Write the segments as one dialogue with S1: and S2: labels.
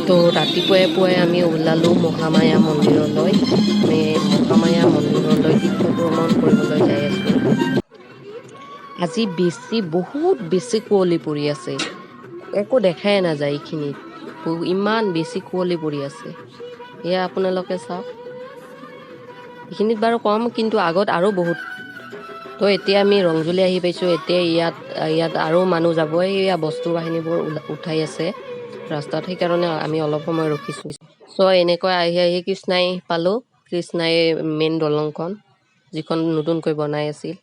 S1: তো ৰাতিপুৱাই পুৱাই আমি ওলালোঁ মহামায়া মন্দিৰলৈ। আমি মহামায়া মন্দিৰলৈ তীৰ্থ ভ্ৰমণ কৰিবলৈ যাই আছোঁ। আজি বহুত বেছি কুঁৱলী পৰি আছে, একো দেখাই নাযায় এইখিনিত, ইমান বেছি কুঁৱলী পৰি আছে। এয়া আপোনালোকে চাওক, এইখিনিত বাৰু কম, কিন্তু আগত আৰু বহুত। তো এতিয়া আমি ৰংজুলি আহি পাইছোঁ। এতিয়া ইয়াত আৰু মানুহ যাব, এয়া বস্তু বাহিনীবোৰ উঠাই আছে ৰাস্তাত, সেইকাৰণে আমি অলপ সময় ৰখিছোঁ। এনেকৈ আহি কৃষ্ণাই পালোঁ, কৃষ্ণাই মেইন দলংখন, যিখন নতুনকৈ বনাই আছিল।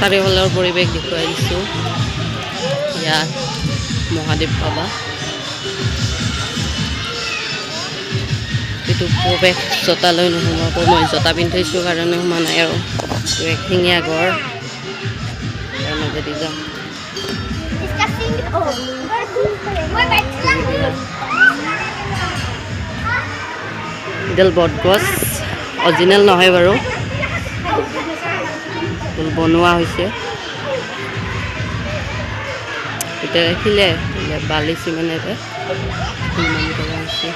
S1: চাৰিওফালৰ পৰিৱেশ দেখুৱাই দিছোঁ। ইয়াত মহাদেৱ বাবা, এইটো প্ৰৱেশ জোতালৈ নোসোমাব, মই জোতা পিন্ধিছোঁ কাৰণে সোমা নাই আৰু। এক শিঙীয়া গড়, ইয়াৰ মাজেদি যাম। এডাল বটগছ, অৰিজিনেল নহয় বাৰু, বনোৱা হৈছে। এতিয়া শিলে বালি চিমেণ্টেৰে নিৰ্মাণ কৰা হৈছে।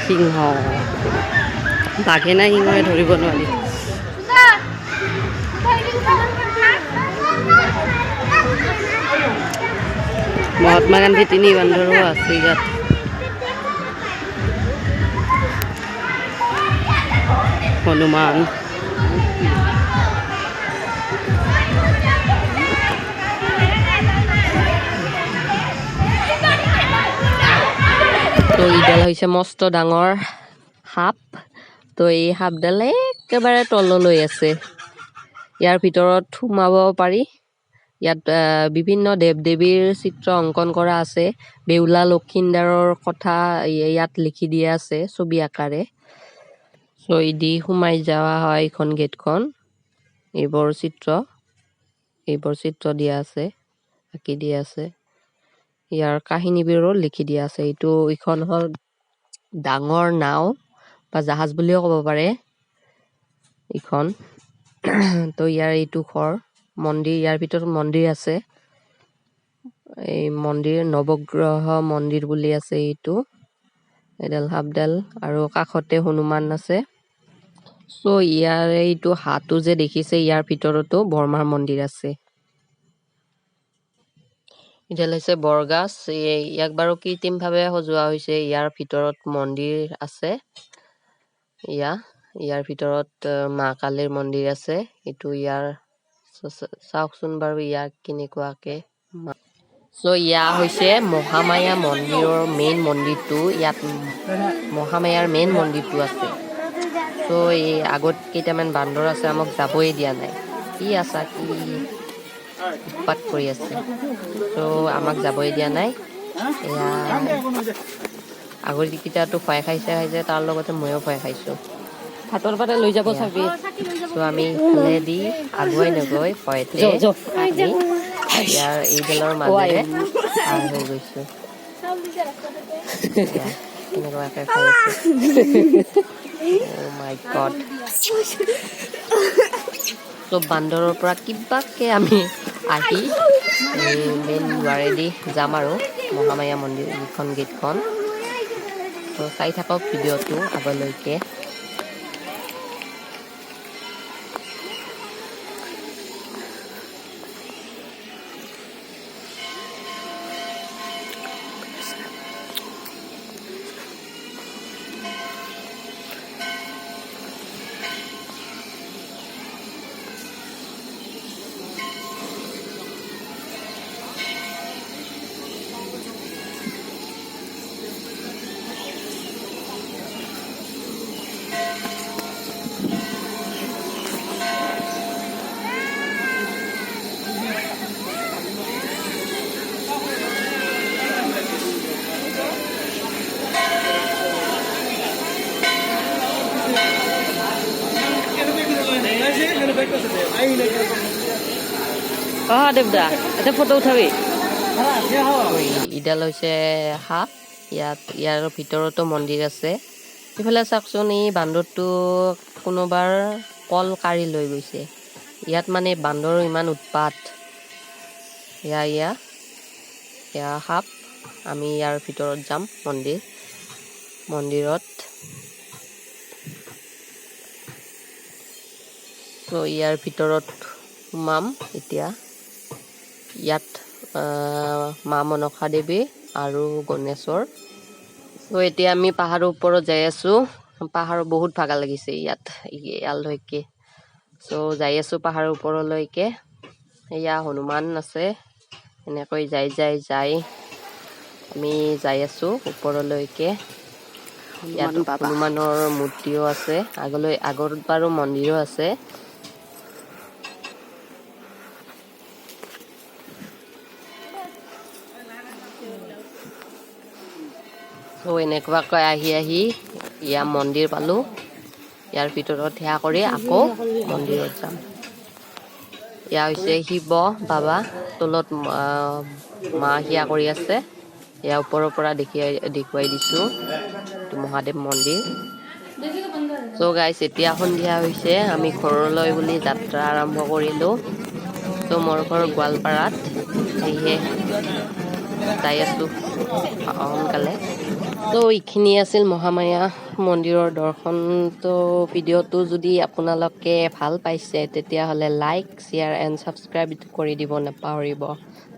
S1: সিংহ, বাঘে না সিংহে ধৰিব নোৱাৰি। মহাত্মা গান্ধী তিনি বান্ধৰো আছে ইয়াত। হনুমান, তো এইডাল হৈছে মস্ত ডাঙৰ সাপ। তো এই সাপডাল একেবাৰে তললৈ আছে, ইয়াৰ ভিতৰত সোমাব পাৰি। ইয়াত বিভিন্ন দেৱ দেৱীৰ চিত্ৰ অংকন কৰা আছে। বেউলা লক্ষীন্দৰৰ কথা ইয়াত লিখি দিয়া আছে ছবি আকাৰে। দি সোমাই যোৱা হয় এইখন গেটখন। এইবোৰ চিত্ৰ দিয়া আছে, আঁকি দিয়া আছে। ইয়াৰ কাহিনীবোৰো লিখি দিয়া আছে। এইখন হ'ল ডাঙৰ নাও বা জাহাজ বুলিও ক'ব পাৰে। ইখন তো ইয়াৰ এইটো ঘৰ মন্দিৰ ইয়াৰ ভিতৰত মন্দিৰ আছে এই মন্দিৰ নৱগ্ৰহ মন্দিৰ বুলি আছে এইটো এডাল হাবডাল আৰু কাষতে হনুমান আছে সো ইয়াৰ এইটো হাতু যে দেখিছে ইয়াৰ ভিতৰতো বৰমাৰ মন্দিৰ আছে ইডাল হৈছে বৰগাছ ইয়াক বাৰু কৃত্ৰিমভাৱে সজোৱা হৈছে ইয়াৰ ভিতৰত মন্দিৰ আছে ইয়াৰ ভিতৰত মা কালীৰ মন্দিৰ আছে এইটো ইয়াৰ চাওকচোন বাৰু ইয়াক কেনেকুৱাকে সো ইয়া হৈছে মহামায়া মন্দিৰৰ মেইন মন্দিৰটো ইয়াত মহামায়াৰ মেইন মন্দিৰটো আছে সো এই আগত কেইটামান বান্দৰ আছে আমাক যাবই দিয়া নাই কি আছা কি উৎপাত কৰি আছে সো আমাক যাবই দিয়া নাই এয়া আগৰ যিকেইটাতো ভয় খাইছে তাৰ লগতে ময়ো ভয় খাইছোঁ ভাতৰ পাতে লৈ যাব চাবি সো আমি ইফালেদি আগুৱাই নগৈ ভয়তে ইয়াৰ এইডালৰ মাজেৰে পাৰ হৈ গৈছোঁ কেনেকুৱাকৈ খাই আছে Oh my God সো বান্দৰৰ পৰা কিবাকে আমি আহি মেইন দুৱাৰেদি যাম আৰু মহামায়া মন্দিৰ এইখন গেটখন তো চাই থাকক ভিডিঅ'টো আগলৈকে দেৱদা এটা ফটো উঠাবি ইডাল হৈছে সাপ ইয়াৰ ভিতৰতো মন্দিৰ আছে ইফালে চাওকচোন এই বান্দৰটো কোনোবাৰ কল কাঢ়ি লৈ গৈছে ইয়াত মানে বান্দৰৰ ইমান উৎপাত এয়া সাপ আমি ইয়াৰ ভিতৰত যাম মন্দিৰত তো ইয়াৰ ভিতৰত সোমাম এতিয়া ইয়াত মা মনসা দেৱী আৰু গণেশৰ তো এতিয়া আমি পাহাৰৰ ওপৰত যাই আছোঁ পাহাৰৰ বহুত ভাগা লাগিছে ইয়ালৈকে তো যাই আছোঁ পাহাৰৰ ওপৰলৈকে এয়া হনুমান আছে এনেকৈ যাই আমি যাই আছোঁ ওপৰলৈকে ইয়াত হনুমানৰ মূৰ্তিও আছে আগত বাৰু মন্দিৰো আছে তো এনেকুৱাকৈ আহি ইয়াৰ মন্দিৰ পালোঁ ইয়াৰ ভিতৰত সেৱা কৰি আকৌ মন্দিৰত যাম এয়া হৈছে শিৱ বাবা তলত মা সেৱা কৰি আছে এয়া ওপৰৰ পৰা দেখুৱাই দিছোঁ এইটো মহাদেৱ মন্দিৰ চ' গাইছ এতিয়া সন্ধিয়া হৈছে আমি ঘৰলৈ বুলি যাত্ৰা আৰম্ভ কৰিলোঁ চ' মোৰ ঘৰ গোৱালপাৰাত সেয়েহে যাই আছোঁ সোনকালে তো এইখিনি আছিল মহামায়া মন্দিৰৰ দৰ্শন তো ভিডিঅ'টো যদি আপোনালোকে ভাল পাইছে তেতিয়াহ'লে লাইক শ্বেয়াৰ এণ্ড ছাবস্ক্ৰাইব কৰি দিব নাপাহৰিব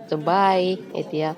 S1: তো বাই এতিয়া